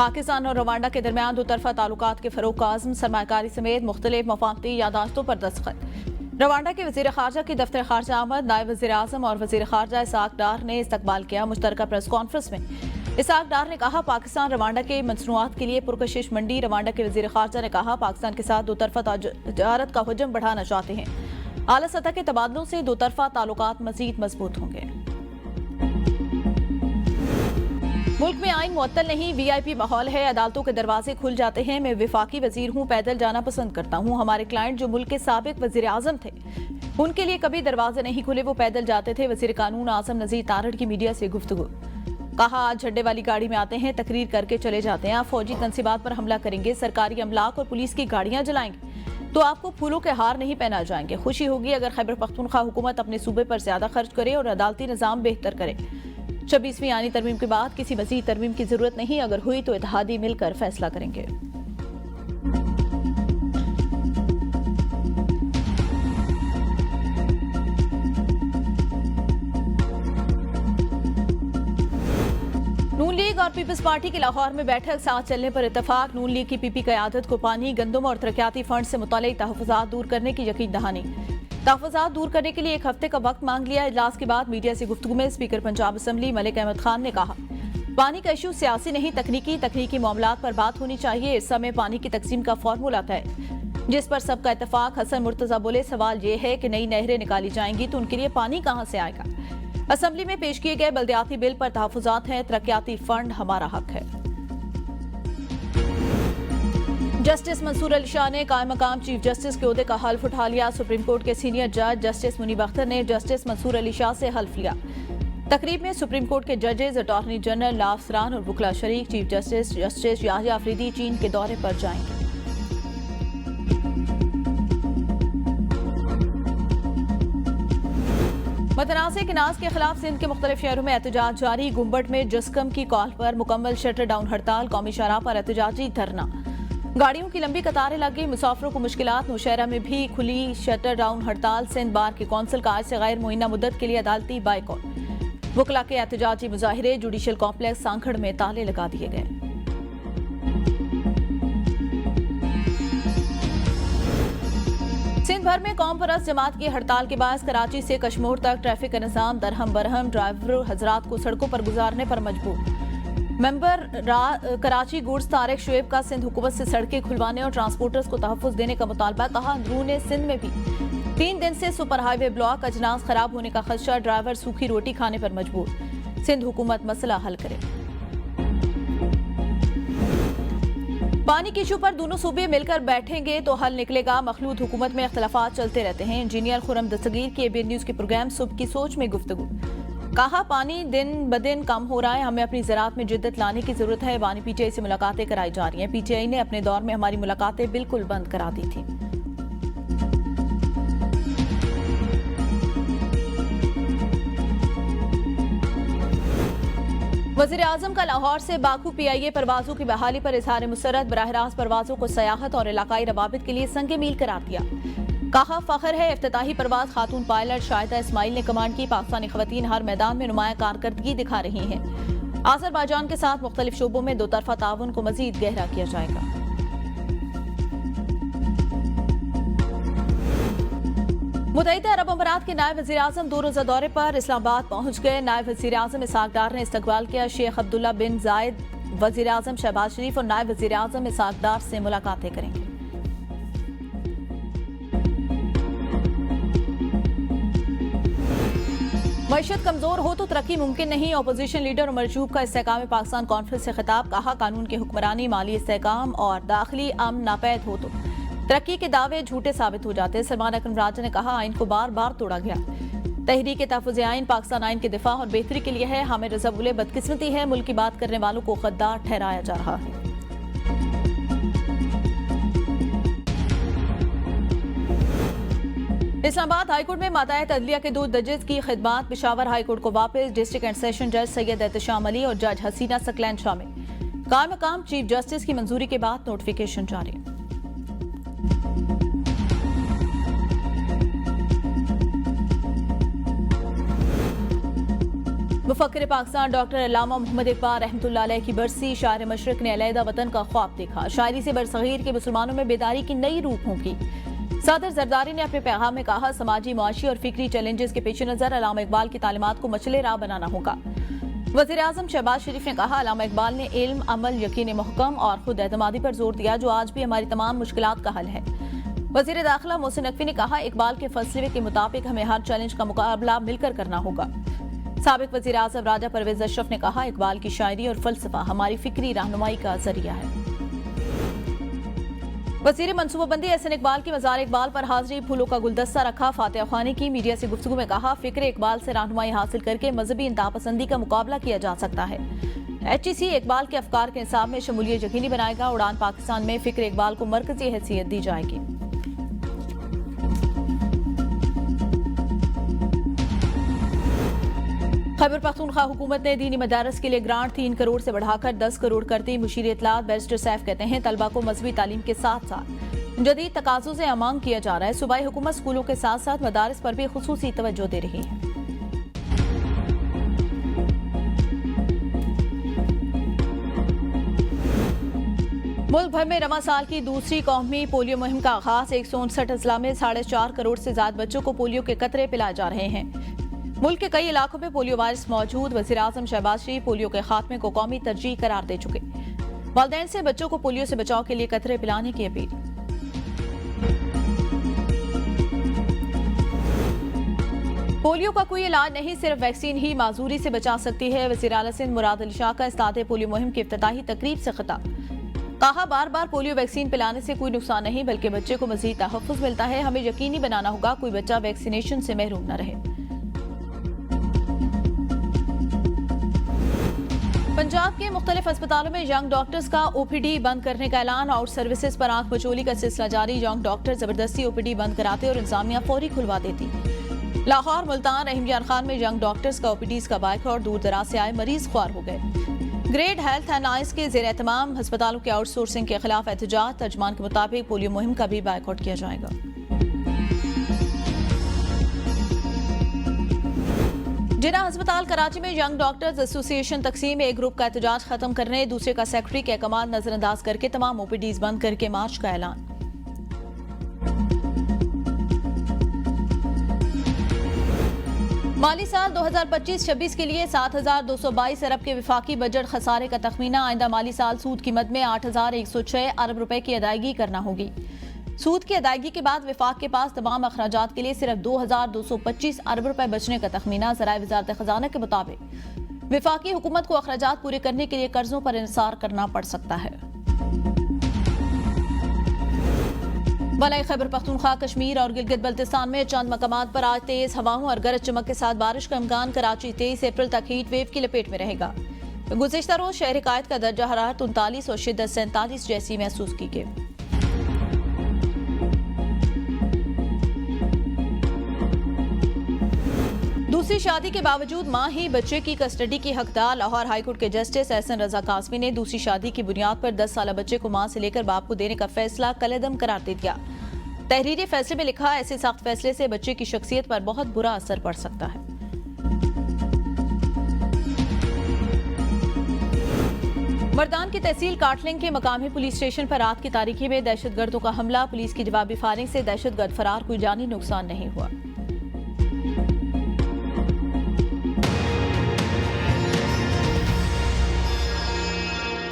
पाकिस्तान और रवांडा के दरमियान दोतरफा ताल्लुकात के फरोग का आज़म, सरमाकारी समेत मुख्तलिफ मफाहमती यादाश्तों पर दस्तखत। रवांडा के वज़ीर ख़ारजा की दफ्तर ख़ारजा आमद, नायब वज़ीर आज़म और वज़ीर ख़ारजा इसाक डार ने इस्तकबाल किया। मुश्तरका प्रेस कॉन्फ्रेंस में इसाक डार ने कहा, पाकिस्तान रवांडा के मसनूआत के लिए पुरकशिश मंडी। रवांडा के वज़ीर ख़ारजा ने कहा, पाकिस्तान के साथ दोतरफा तजारत का हुजम बढ़ाना चाहते हैं। आला सतह के तबादलों से दोतरफा ताल्लुकात मज़ीद मजबूत होंगे। मुल्क में आइन मुअत्तल नहीं, VIP माहौल है, अदालतों के दरवाजे खुल जाते हैं। मैं विफाकी वजीर हूँ, पैदल जाना पसंद करता हूँ। हमारे क्लाइंट जो मुल्क के साबिक वजीर आजम थे, उनके लिए कभी दरवाजे नहीं खुले, वो पैदल जाते थे। वजीर कानून आजम नजीर तारड़ की मीडिया से गुफ्तगू। कहा, आज झंडे वाली गाड़ी में आते हैं, तकरीर करके चले जाते हैं। आप फौजी तंसीबात पर हमला करेंगे, सरकारी अमलाक और पुलिस की गाड़ियां जलाएंगे तो आपको फूलों के हार नहीं पहना जाएंगे। खुशी होगी अगर खैबर पख्तूनख्वा हुकूमत अपने सूबे पर ज्यादा खर्च करे और अदालती निज़ाम बेहतर करे। 26वीं आईनी तरमीम के बाद किसी मज़ीद तरमीम की जरूरत नहीं, अगर हुई तो इत्तेहादी मिलकर फैसला करेंगे। नून लीग और पीपल्स पार्टी की लाहौर में बैठक, साथ चलने पर इत्तफाक। नून लीग की PP क़यादत को पानी, गंदम और तरक्याती फंड से मुताल्लिक़ तहफ़्फ़ुज़ात दूर करने की यकीन दहानी। तहफ़्फ़ुज़ात दूर करने के लिए 1 हफ्ते का वक्त मांग लिया। इजलास के बाद मीडिया से गुफ्तगू में स्पीकर पंजाब असम्बली मलिक अहमद खान ने कहा, पानी का इशू सियासी नहीं, तकनीकी मामलात पर बात होनी चाहिए। इस समय पानी की तकसीम का फार्मूला था जिस पर सबका इत्तफाक। हसन मुर्तजा बोले, सवाल ये है कि नई नहरें निकाली जाएंगी तो उनके लिए पानी कहां से आएगा। असम्बली में पेश किए गए बल्दियाती बिल पर तहफ़्फ़ुज़ात हैं, तरक्याती फंड हमारा हक है। जस्टिस मंसूर अली शाह ने कायम मकाम चीफ जस्टिस के ओहदे का हल्फ उठा लिया। सुप्रीम कोर्ट के सीनियर जज जस्टिस मुनीब अख्तर ने जस्टिस मंसूर अली शाह से हल्फ लिया। तकरीब में सुप्रीम कोर्ट के जजेस, अटॉर्नी जनरल, लॉ अफसरान और वकला शरीक। Chief justice justice Yahya Afridi चीन के दौरे पर जाएंगे। मतनाज़े किनाज के खिलाफ सिंध के मुख्तलिफ शहरों में एहतजाज जारी। गुम्बट में जस्कम की कॉल पर मुकम्मल शटर डाउन हड़ताल, कौमी शाहराह पर एहतजाजी धरना। गाड़ियों की लंबी कतारें लगी, मुसाफिरों को मुश्किलात। नौशहरा में भी खुली शटर डाउन हड़ताल। सिंध बार की कौंसिल का आज से गैर मुइन्ना मुद्दत के लिए अदालती बाइकॉट। वकला के एहतजाजी मुजाहिरे, जुडिशल कॉम्प्लेक्स सांखड़ में ताले लगा दिए गए। सिंध भर में कौम परस्त जमात की हड़ताल के बाद कराची से कश्मीर तक ट्रैफिक का निजाम दरहम बरहम। ड्राइवर हजरात को सड़कों पर गुजारने पर मजबूर। मेंबर कराची गुड्स तारिक शुएब का सिंध हुकूमत से सड़कें खुलवाने और ट्रांसपोर्टर्स को तहफ़्फ़ुज़ देने का मुतालबा। कहा, अंदरूने सिंध में भी 3 दिन से सुपर हाईवे ब्लॉक, अजनास खराब होने का खदशा। ड्राइवर सूखी रोटी खाने पर मजबूर। सिंध हुकूमत मसला हल करे। पानी के इशू पर दोनों सूबे मिलकर बैठेंगे तो हल निकलेगा। मखलूत हुकूमत में इख्तलाफात चलते रहते हैं। इंजीनियर खुरम दस्तगीर की ABN न्यूज़ के प्रोग्राम सुबह की सोच में गुफ्तगू। कहा, पानी दिन ब दिन कम हो रहा है, हमें अपनी ज़राअत में जिद्दत लाने की जरूरत है। बानी PTI से मुलाकातें कराई जा रही हैं। PTI ने अपने दौर में हमारी मुलाकातें बिल्कुल बंद करा दी थी। वज़ीर आज़म का लाहौर से बाकू PIA परवाजों की बहाली पर इजहार मुसरत। बराह रास्त परवाजों को सयाहत और इलाकाई रवाबित के लिए संगे मील करार दिया। कहा, फख्र है, इफ्तिताही परवाज खातून पायलट शाहिदा इस्माइल ने कमांड की। पाकिस्तानी खवातीन हर मैदान में नुमाया कारकर्दगी दिखा रही हैं। आज़रबाईजान के साथ मुख्तलिफ शोबों में दोतरफा ताउन को मजीद गहरा किया जाएगा। मुत्तहिदा अरब अमारात के नायब वज़ीर आज़म 2 रोज़ा दौरे पर इस्लामाबाद पहुंच गए। नायब वज़ीर आज़म इसाक डार ने इस्तकबाल किया। शेख अब्दुल्ला बिन जायद, वज़ीर आज़म शहबाज शरीफ और नायब वज़ीर आज़म इसाक डार से मुलाकातें करेंगे। मईशत कमजोर हो तो तरक्की मुमकिन नहीं। अपोजिशन लीडर उमर जूब का इस्तेहकाम पाकिस्तान कॉन्फ्रेंस से खिताब। कहा, कानून की हुक्मरानी, माली इस्तेहकाम और दाखिली अमन नापैद हो तो तरक्की के दावे झूठे साबित हो जाते। सलमान अकरम राजा ने कहा, आइन को बार बार तोड़ा गया। तहरीक तहफ़्फ़ुज़ आइन पाकिस्तान आइन के दिफा और बेहतरी के लिए है। हामिद रज़ा बोले, बदकिस्मती है, मुल्क की बात करने वालों को गद्दार ठहराया जा रहा है। इस्लामाबाद हाईकोर्ट में माताहत अदलिया के 2 जजेस की खिदमात। पेशावर हाईकोर्ट को वापस। डिस्ट्रिक्ट एंड सेशन जज सैयद एहतशाम अली और जज हसीना सकलैन शामिल। कायम मकाम चीफ जस्टिस की मंजूरी के बाद नोटिफिकेशन जारी। मुफक्किर पाकिस्तान डॉक्टर अल्लामा मोहम्मद इकबाल रहमतुल्लाह अलैह की बरसी। शायर मशरिक ने अलहदा वतन का ख्वाब देखा। शायरी से बरसगीर के मुसलमानों में बेदारी की नई रूह फूंकी। सदर जरदारी ने अपने पैगाम में कहा, समाजी, मुआशी और फिक्री चैलेंजेस के पेश नजर अल्लामा इकबाल की तालीमात को मचले राह बनाना होगा। वज़ीर आज़म शहबाज शरीफ ने कहा, अल्लामा इकबाल ने इल्म, अमल, यकीन मुहकम और खुद एतमादी पर जोर दिया, जो आज भी हमारी तमाम मुश्किलात का हल है। वज़ीर दाखिला मोहसिन नकवी ने कहा, इकबाल के फलसफे के मुताबिक हमें हर चैलेंज का मुकाबला मिलकर करना होगा। साबिक वज़ीर आज़म राजा परवेज अशरफ ने कहा, इकबाल की शायरी और फलसफा हमारी फिक्री रहनुमाई का जरिया है। वज़ीर मनसूबाबंदी एहसन इकबाल की मज़ार इकबाल पर हाजिरी, फूलों का गुलदस्ता रखा। फातिहा ख़ानी की मीडिया से गुफ्तगू में कहा, फ़िक्र इकबाल से रहनुमाई हासिल करके मजहबी इंतहापसंदी का मुकाबला किया जा सकता है। HEC इकबाल के अफकार के निसाब में शमूलियत यकीनी बनाएगा। उड़ान पाकिस्तान में फ़िक्र इकबाल को मरकजी हैसियत दी जाएगी। खैबर पख्तूनख्वा हुकूमत ने दीनी मदारस के लिए ग्रांट 3 करोड़ से बढ़ाकर 10 करोड़ कर दी। मुशीर इत्तलात बैरिस्टर सैफ कहते हैं, तलबा को मजहबी तालीम के साथ साथ जदीद तकाज़ों से आमांग किया जा रहा है। सूबाई हुकूमत स्कूलों के साथ साथ मदारस पर भी खुसूसी तवज्जो दे रही है। मुल्क भर में रवा साल की दूसरी कौमी पोलियो मुहिम का आगाज। 159 अजला में 4.5 करोड़ से ज्यादा बच्चों को पोलियो के कतरे पिलाए जा रहे हैं। मुल्क के कई इलाकों में पोलियो वायरस मौजूद। वज़ीर आज़म शहबाज शरीफ पोलियो के खात्मे को कौमी तरजीह करार दे चुके। वालिदैन से बच्चों को पोलियो से बचाव के लिए कतरे पिलाने की अपील। पोलियो का कोई इलाज नहीं, सिर्फ वैक्सीन ही माजूरी से बचा सकती है। वज़ीर आला सिंध मुराद अली शाह का इस्तादे पोलियो मुहिम की इफ्तिताही तकरीब से खिताब। कहा, बार बार पोलियो वैक्सीन पिलाने से कोई नुकसान नहीं, बल्कि बच्चे को मजीद तहफ़्फ़ुज़ मिलता है। हमें यकीनी बनाना होगा कोई बच्चा वैक्सीनेशन से महरूम न रहे। पंजाब के मुख्तलिफ अस्पतालों में यंग डॉक्टर्स का OPD बंद करने का ऐलान। आउट सर्विसेज पर आंख बचोली का सिलसिला जारी। यंग डॉक्टर जबरदस्ती OPD बंद कराते और इंतजामिया फौरी खुलवा देती। लाहौर, मुल्तान, रहीमजान खान में यंग डॉक्टर्स का OPDs का बाइकआउट। दूर दराज से आए मरीज ख्वार हो गए। ग्रेड हेल्थ एंड आइस के जेर एहतमाम अस्पतालों के आउटसोर्सिंग के खिलाफ एहतजाज। तर्जमान के मुताबिक पोलियो मुहिम का भी बाइकआउट किया जाएगा। जिना अस्पताल कराची में यंग डॉक्टर्स एसोसिएशन तकसीम। एक ग्रुप का एहतजाज खत्म करने, दूसरे का सेक्रेटरी के अहकाम नजरअंदाज करके तमाम OPDs बंद करके मार्च का ऐलान। माली साल 2025-26 के लिए 7,222 अरब के विफाकी बजट खसारे का तखमीना। आइंदा माली साल सूद कीमत में 8,106 अरब रुपए की अदायगी करना होगी। सूद की अदायगी के बाद विफाक के पास तमाम अखराजात के लिए सिर्फ 2,225 अरब रुपए बचने का तखमीना। ज़राए वज़ारत ख़ज़ाना के मुताबिक विफाकी हुकूमत को अखराजात पूरे करने के लिए कर्जों पर इंसार करना पड़ सकता है। बलाई खैबर पख्तूनख्वा, कश्मीर और गिलगित बल्तिस्तान में चंद मकामात पर आज तेज हवाओं और गरज चमक के साथ बारिश का इम्कान। कराची 23 अप्रैल तक हीट वेव की लपेट में रहेगा। गुज़िश्ता रोज शहर कायद का दर्जा हरारत 39 और शिद्दत 47 जैसी महसूस की गई। दूसरी शादी के बावजूद मां ही बच्चे की कस्टडी की हकदार। लाहौर हाईकोर्ट के जस्टिस एहसन रजा कासमी ने दूसरी शादी की बुनियाद पर 10 साल बच्चे को मां से लेकर बाप को देने का फैसला कलेदम करार दे दिया। तहरीरी फैसले में लिखा, ऐसे सख्त फैसले से बच्चे की शख्सियत पर बहुत बुरा असर पड़ सकता है। मर्दान की तहसील काटलिंग के मकामी पुलिस स्टेशन पर रात की तारीकी में दहशतगर्दों का हमला। पुलिस की जवाबी फायरिंग से दहशतगर्द फरार, कोई जानी नुकसान नहीं हुआ।